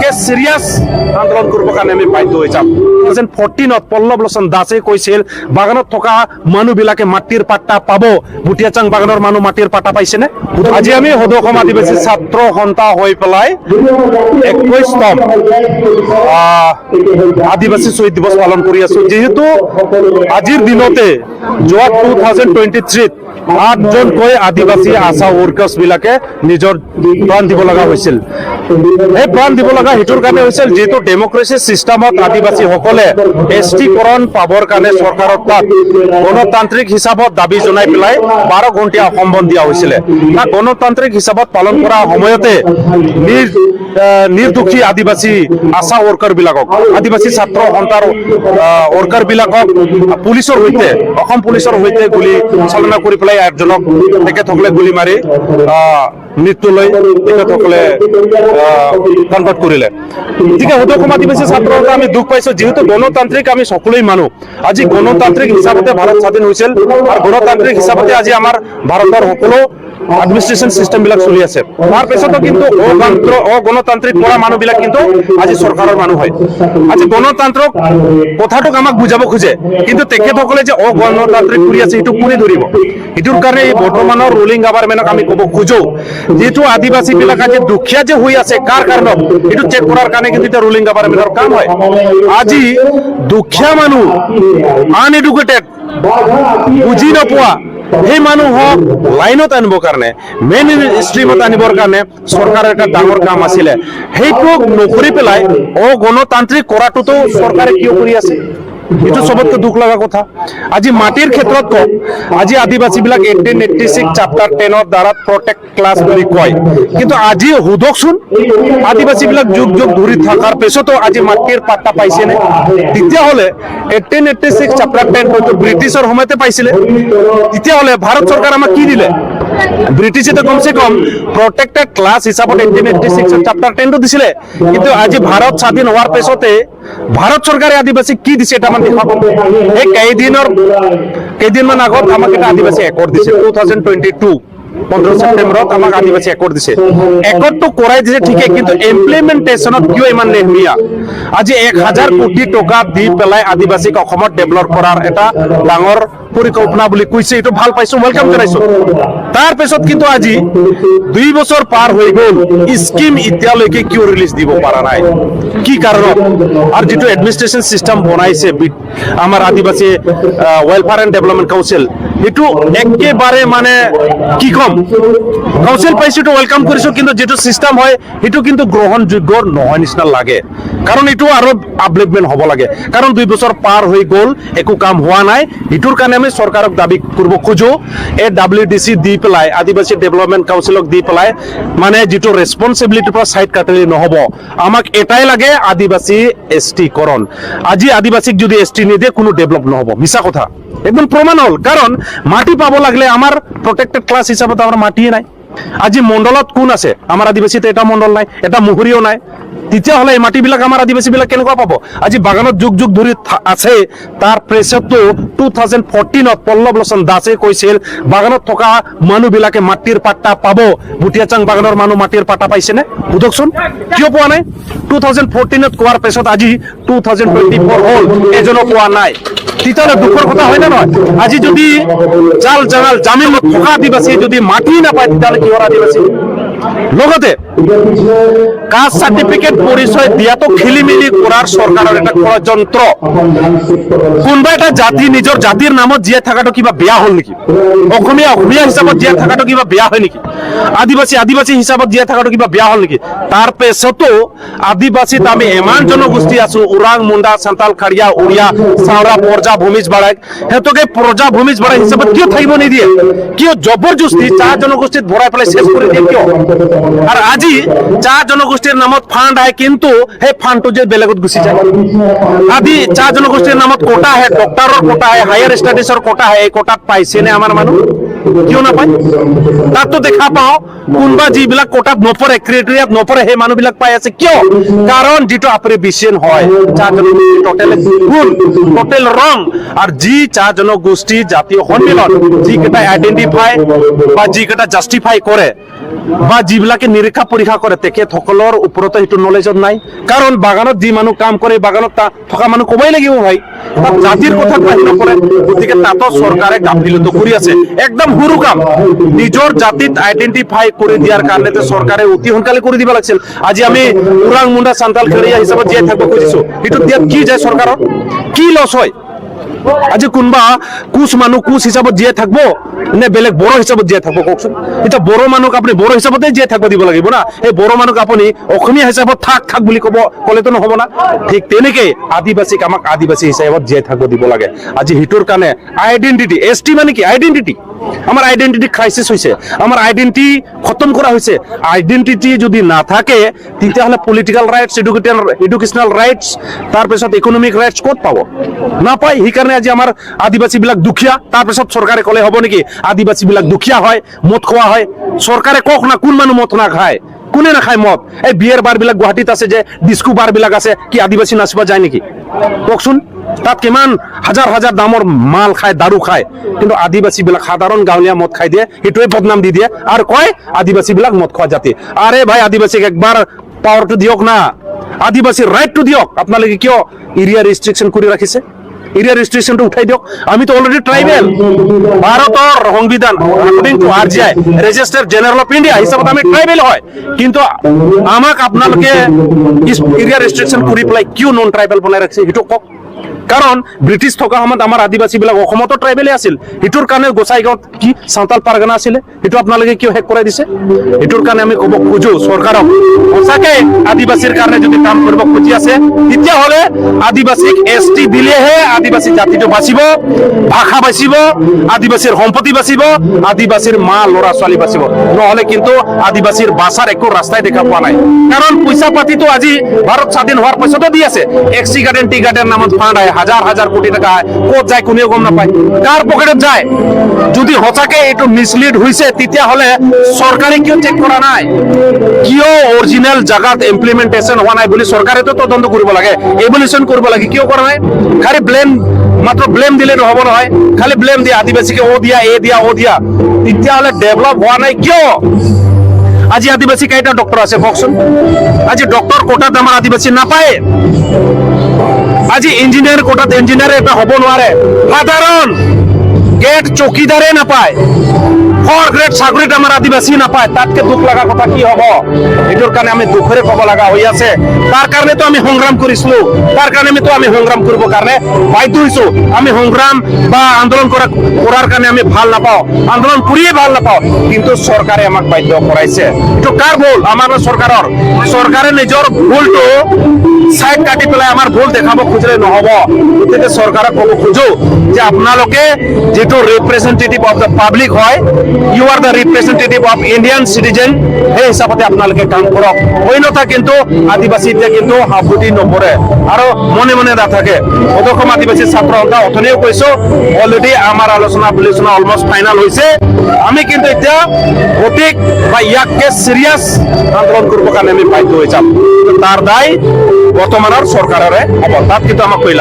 একে সিৰিয়াস আন্দোলন কৰিবৰ কাৰণে আমি বাধ্য হৈ যাম 2014 পল্লৱ লোচন দাসে কৈছিল বাগানত থকা মানুহবিলাকে মাটিৰ পাট্টা পাব বুটিয়াচাং বাগানৰ মানুহ মাটিৰ পাট্টা পাইছেনে আজি আমি সদৌ অসম আদিবাসী ছাত্ৰ সন্থা হৈ পেলাই 21তম আদিবাসী শহীদ দিৱস পালন কৰি আছো যেহেতু আজিৰ দিনতে যোৱা 2023 8জনকৈ আদিবাসী আশা ওয়াৰ্কাৰ্স বিলাকে নিজৰ প্ৰাণ দিব লগা হৈছিল এই প্ৰাণ দিব লগা হেতুৰ কাৰণে হৈছিল যেহেতু ডেমোক্ৰেসি সিস্টেমত আদিবাসী সকলে এসটিকৰণ পাবৰ কাৰণে চৰকাৰৰ তাত গণতান্ত্ৰিক হিচাপত দাবী জনাই পেলাই 12 ঘণ্টা সম্বন্ধ দিয়া হৈছিল না গণতান্ত্ৰিক হিচাপত পালন কৰা সময়তে নিৰ্দোষী আদিবাসী আশা ওয়াৰ্কাৰ বিলাকক আদিবাসী ছাত্ৰ সন্থাৰ ওয়াৰ্কাৰ বিলাকক পুলিচৰ হৈতে অসম পুলিচৰ হৈতে গুলি চালনা কৰি পেলাই একজনক তেখেতসকলে গুলি মাৰি মৃত্যুলৈ তেখেতসকলে কনভাৰ্ট কৰিলে গতিকে সদৌ অসম আদিবাসী ছাত্ৰ সন্থা আমি দুখ পাইছো যেহেতু গণতান্ত্ৰিক আমি সকলোৱে মানুহ আজি গণতান্ত্ৰিক হিচাপতে ভাৰত স্বাধীন হৈছিল আৰু গণতান্ত্ৰিক হিচাপতে আজি আমাৰ ভাৰতৰ সকলো এডমিনিষ্ট্ৰেশন সিস্টেম বিলাক চলি আছে তাৰ পিছতো কিন্তু অগণতান্ত্ৰিক কৰা মানুহবিলাক কিন্তু আজি সৰকাৰেৰ মানুহ হয় আজি গণতান্ত্ৰিক কথাটোক আমাক বুঝাব খোজে কিন্তু তেখেতসকলে যে অগণতান্ত্ৰিক কৰি আছে এটো কোনে ধৰিব এটোৰ কাৰণে এই বৰ্তমানৰ ৰুলিং গভৰ্ণমেণ্টক আমি ক'ব খোজো যেটো আদিবাসী বিলাক আজি দুখীয়া যে হৈ আছে কাৰ কাৰণত এটো চেক কৰাৰ কাৰণে কিন্তু এটা ৰুলিং গভৰ্ণমেণ্টৰ কাম হয় আজি দুখীয়া মানুহ আনএডুকেটেড বুজি নপোৱা এই মানুহক লাইনত আনিবৰ কাৰণে মেইন ষ্ট্ৰীমত আনিবৰ কাৰণে চৰকাৰৰ এটা ডাঙৰ কাম আছিলে সেইটো নকৰি পেলাই অগণতান্ত্ৰিক কৰাটোতো চৰকাৰে কিয় কৰি আছে এটো সবতকে দুখ লগা কথা আজি মাটিৰ ক্ষেত্ৰত ক আজি আদিবাসী বিলাক 1886 চ্যাপ্টাৰ 10 ৰ দ্বাৰা প্ৰটেক্ট ক্লাছ বুলি কয় কিন্তু আজি হুদকচোন আদিবাসী বিলাক যুগ যুগ ধৰি থাকাৰ পিছতো আজি মাটিৰ পাট্টা পাইছে নে তেতিয়া হলে 1886 চ্যাপ্টাৰ 10 হয়তো ব্ৰিটিছৰ সময়তে পাইছিলে তেতিয়া হলে ভাৰত চৰকাৰ আমাক কি দিলে ব্রিটিশে তো কমসে কম প্রটেক্টেড ক্লাস হিসাবত 1886 চ্যাপ্টার 10 টো দিছিলে কিন্তু আজি ভারত স্বাধীন হওয়ার পেছতে ভারত সরকারে আদিবাসী কি দিছে এটা মান দেখাব এই কেইদিনমান আগত আমাক এটা আদিবাসী একর্ড দিছে 2022 15 সেপ্টেম্বরত আমাক আদিবাসী একর্ড দিছে একর্ডটো কৰাই দিছে ঠিকে কিন্তু ইমপ্লিমেন্টেশনত কিয় ইমান নেহমিয়া আজি 1000 কোটি টকা দি পেলাই আদিবাসীক অসমত ডেভেলপ কৰাৰ এটা ডাঙৰ পৰিকল্পনা বুলি কৈছে এটো ভাল পাইছো ওয়েলকাম জনাইছো তাৰ পিছত কিন্তু আজি 2 বছৰ পাৰ হৈ গল স্কিম ইতিয়ালৈকে কিয় ৰিলিজ দিব পৰা নাই কি কাৰণত আৰু যেটো এডমিনিষ্ট্ৰেশন সিস্টেম বনাইছে আমাৰ আদিবাসী ওয়েলফেয়াৰ এন্ড ডেভেলপমেন্ট কাউন্সিল এটো একেবাৰে মানে কি কম কাউন্সিল পাইছো তো ওয়েলকাম কৰিছো কিন্তু যেটো সিস্টেম হয় এটো কিন্তু গ্ৰহণযোগ্য নহয় নিচিনা লাগে কাৰণ এটো আৰু আপডেটমেন্ট হ'ব লাগে কাৰণ 2 বছৰ পাৰ হৈ গল একো কাম হোৱা নাই এটোৰ কাৰণে আমি সৰকাৰক দাবী কৰিব খোজো এ ডব্লিউডিসি দি পেলাই আদিবাসী ডেভেলপমেন্ট কাউন্সিলক দি পেলাই মানে যেটো রেসপন্সিবিলিটি পৰা সাইড কাটলি নহব আমাক এটাই লাগে আদিবাসী এসটি করণ আজি আদিবাসীক যদি এসটি নিদে কোনো ডেভেলপ নহব মিছা কথা একদম প্রমাণ হল কারণ মাটি পাব লাগলে আমার প্রটেক্টেড ক্লাস হিসাবত আমার মাটিয়ে নাই আজি মণ্ডলত কোন আছে আমার আদিবাসীতে এটা মণ্ডল নাই এটা মুহুৰীও নাই তেতিয়া হলে এই মাটিবিলাক আমাৰ আদিবাসী বিলাক কেনেকুৱা পাব আজি বাগানত যুগ যুগ ধৰি আছে তাৰ প্ৰেছতো 2014 পল্লৱ লোচন দাসে কৈছিল বাগানত থকা মানুহবিলাকে মাটিৰ পাট্টা পাব বুটিয়াচাং বাগানৰ মানুহ মাটিৰ পাট্টা পাইছে নে বুধকচোন কিয় পোৱা নাই 2014 কোৱাৰ পিছত আজি 2024 হল এজনো পোৱা নাই তিতালে দুখৰ কথা হয় না নহয় আজি যদি জাল জাল জামিন থকা আদিবাসী যদি মাটি নাপায় তিতালে কি হৰ আদিবাসী লগতে কাস্ট সাৰ্টিফিকেট পৰিচয় দিয়াতো খেলিমেলি কৰাৰ সৰকাৰেৰ একটা ষড়যন্ত্ৰ কোনবা এটা জাতি নিজৰ জাতিৰ নামত জিয়া থাকাটো কিবা বেয়া হল নেকি অসমীয়া হিচাপত জিয়া থাকাটো কিবা বেয়া হয় নেকি আদিবাসী হিচাপত জিয়া থাকাটো কিবা বেয়া হল নেকি তাৰ পেছতো আদিবাসীত আমি এমান জনগোষ্ঠী আছো উৰাং মুণ্ডা সান্তাল খাড়িয়া উড়িয়া সাউৰা পৰ্জা ভূমিজ বাড়াক হেতকে পৰ্জা ভূমিজ বাড়া হিচাপত কিয় থাকিব নিদিয়ে কিয় জবৰদস্তি চাহ জনগোষ্ঠীত ভৰাই পেলাই শেষ কৰি দিয়ে কিয় আর আজি চা জনগোষ্ঠীর নামত ফান্ড আয় কিন্তু সেই ফান্ডটো যে বেলেগত গুচি যায় আদি চা জনগোষ্ঠীর নামত কোটা আহে ডক্টৰৰ কোটা আহে হায়াৰ স্টাডিজৰ কোটা আহে এই কোটাত পাইছে নে আমাৰ মানুহ কিয় নাপায় তাতো দেখা পাও কোনবা যিবিলাক কোটাত নপৰে ক্ৰাইটেৰিয়াত নপৰে সেই মানুহবিলাক পাই আছে কিয় কাৰণ যেটো অপ্ৰিভিয়েশন হয় চা জনগোষ্ঠী টোটেল ৰং আৰু যি চা জনগোষ্ঠী জাতীয় সন্মিলন যি কেটা আইডেন্টিফাই বা যি কেটা জাস্টিফাই কৰে বা যিবিলাকে নিৰীক্ষা পৰীক্ষা কৰে তেখেতসকলৰ ওপৰতো সেইটো নলেজত নাই কাৰণ বাগানত যি মানুহ কাম কৰে বাগানত থকা মানুহ ক'বই লাগিব ভাই তাত জাতিৰ কথা আহি নপৰে গতিকে তাতো চৰকাৰে গাফিলতি কৰি আছে একদম সৰু কাম নিজৰ জাতিত আইডেন্টিফাই কৰি দিয়াৰ কাৰণে চৰকাৰে অতি সোনকালে কৰি দিব লাগিছিল আজি আমি ওৰাং মুণ্ডা চান্তাল খেৰীয়া হিচাপত জীয়াই থাকিব খুজিছো সেইটো দিয়াত কি যায় চৰকাৰৰ কি লছ হয় আজি কোনবা কোচ মানুহ কোচ হিচাপত জীয়াই থাকব নে বেলেগ বড়ো হিচাপত জীয়াই থাকব কওকচোন এতিয়া বড়ো মানুহক আপুনি বড়ো হিচাপতে জীয়াই থাকিব দিব লাগিব না এই বড়ো মানুহক আপুনি অসমীয়া হিচাপত থাক বুলি ক'লেতো নহ'ব না ঠিক তেনেকেই আদিবাসীক আমাক আদিবাসী হিচাপত জীয়াই থাকিব দিব লাগে আজি সেইটোৰ কাৰণে আইডেন্টিটি এছটি মানে কি আইডেন্টিটি আমাৰ আইডেন্টিটি ক্ৰাইচিছ হৈছে আমাৰ আইডেন্টিটি খতম কৰা হৈছে আইডেন্টিটি যদি নাথাকে তেতিয়াহ'লে পলিটিকেল ৰাইটছ এডুকেশ্যনেল ৰাইটছ তাৰপিছত ইকনমিক ৰাইটছ ক'ত পাব নাপায় সেইকাৰণে আজি আমাৰ আদিবাসীবিলাক দুখীয়া তাৰপিছত চৰকাৰে ক'লে হ'ব নেকি আদিবাসীবিলাক দুখীয়া হয় মদ খোৱা হয় চৰকাৰে কওক না কোন মানুহ মদ নাখায় কোনে নাখায় মদ এই বিয়েৰ বাৰবিলাক গুৱাহাটীত আছে যে ডিস্কো বাৰবিলাক আছে কি আদিবাসী নাচিব যায় নেকি কওকচোন তাত কিমান হাজাৰ হাজাৰ দামৰ মাল খায় দাৰু খায় কিন্তু আদিবাসীবিলাক সাধাৰণ গাঁৱলীয়া মদ খাই দিয়ে সেইটোৱে বদনাম দি দিয়ে আৰু কয় আদিবাসীবিলাক মদ খোৱা জাতি আৰে ভাই আদিবাসীক একবাৰ পাৱাৰটো দিয়ক না আদিবাসীৰ ৰাইটটো দিয়ক আপোনালোকে কিয় এৰিয়া ৰেষ্ট্ৰিকশ্যন কৰি ৰাখিছে এরিয়া রেজিস্ট্রেশনটা উঠাই দিয়ক আমি তো অলরেডি ট্রাইবেল ভারতের সংবিধান according to আরজিআই register general of India হিসাবত আমি ট্রাইবেল হয় কিন্তু আমাক আপোনালোকে এরিয়া রেজিস্ট্রেশন কৰি পেলাই কিয় নন ট্ৰাইবেল বনাই ৰাখিছে সেইটো কওক কাৰণ ব্ৰিটিছ থকা সময়ত আমাৰ আদিবাসীবিলাক অসমতো ট্ৰাইবেলে আছিল সেইটোৰ কাৰণে গোসাইগাঁৱত কি সাঁওতাল পাৰগানা আছিলে সেইটো আপোনালোকে কিয় শেষ কৰাই দিছে সেইটোৰ কাৰণে আমি ক'ব খোজো চৰকাৰক সঁচাকে আদিবাসীৰ কাৰণে যদি কাম কৰিব খুজি আছে তেতিয়াহ'লে আদিবাসীক এছটি দিলেহে আদিবাসী জাতিটো বাচিব ভাষা বাচিব আদিবাসীৰ সম্পত্তি বাচিব আদিবাসীৰ মা ল'ৰা ছোৱালী বাচিব নহ'লে কিন্তু আদিবাসীৰ বাচাৰ একো ৰাস্তাই দেখা পোৱা নাই কাৰণ পইচা পাতিটো আজি ভাৰত স্বাধীন হোৱাৰ পিছতো দি আছে এক্সি গাৰ্ডেন টি গাৰ্ডেন নামত ফাণ্ড আহে হাজাৰ হাজাৰ কোটি টাকা ক'ত যায় কোনেও গম নাপায় কাৰ পকেটত যায় যদি সঁচাকে এইটো মিছলিড হৈছে তেতিয়াহ'লে চৰকাৰে কিয় চেক কৰা নাই কিয় অৰিজিনেল জাগাত ইমপ্লিমেণ্টেশ্যন হোৱা নাই বুলি চৰকাৰেতো তদন্ত কৰিব লাগে এভলিউশ্যন কৰিব লাগে কিয় কৰা নাই খালি মাত্ৰ ব্লেম দিলে নহ'ব নহয় খালি ব্লেম দিয়ে আদিবাসীকে ও দিয়া এ দিয়া ও দিয়া তেতিয়াহ'লে ডেভেলপ হোৱা নাই কিয় আজি আদিবাসী কেইটা ডক্টৰ আছে কওকচোন আজি ডক্টৰ কোটাত আমাৰ আদিবাসী নাপায় আজি ইঞ্জিনিয়াৰ কোটাত ইঞ্জিনিয়াৰ এটা হ'ব নোৱাৰে সাধাৰণ গেট চকীদাৰে নাপায় ফৰ গ্ৰেড চাকৰিত আমাৰ আদিবাসী নাপায় তাতকে দুখ লগা কথা কি হ'ব এইটোৰ কাৰণে আমি দুখৰে ক'ব লগা হৈ আছে তাৰ কাৰণেতো আমি সংগ্ৰাম কৰিছিলো তাৰ কাৰণে আমি সংগ্ৰাম কৰিব কাৰণে বাধ্য হৈছো আমি সংগ্ৰাম বা আন্দোলন কৰাৰ কাৰণে আমি ভাল নাপাওঁ আন্দোলন কৰিয়ে ভাল নাপাওঁ কিন্তু চৰকাৰে আমাক বাধ্য কৰাইছে এইটো কাৰ ভুল আমাৰ চৰকাৰৰ চৰকাৰে নিজৰ ভুলটো সাইড কাটি পেলাই আমাৰ ভুল দেখাব খুজিলে নহ'ব গতিকে চৰকাৰক ক'ব খোজো যে আপোনালোকে যেটো ৰিপ্ৰেজেন্টেটিভ অফ দ্য পাব্লিক হয় you are the representative of Indian citizen সেই হিচাপতে আপোনালোকে কাম কৰক অন্যথা কিন্তু আদিবাসীতে কিন্তু হাবুটি নপৰে আৰু মনে মনে নাথাকে অধসম আদিবাসী ছাত্ৰ সন্থা অথনিও কৈছো অলৰেডি আমাৰ আলোচনা বিলোচনা অলমষ্ট ফাইনাল হৈছে আমি কিন্তু এতিয়া অধিক বা ইয়াতকে চিৰিয়াছ আন্দোলন কৰিবৰ কাৰণে আমি বাধ্য হৈ যাম তাৰ দায় বৰ্তমানৰ চৰকাৰৰে হ'ব তাত কিন্তু আমাক কৈলাম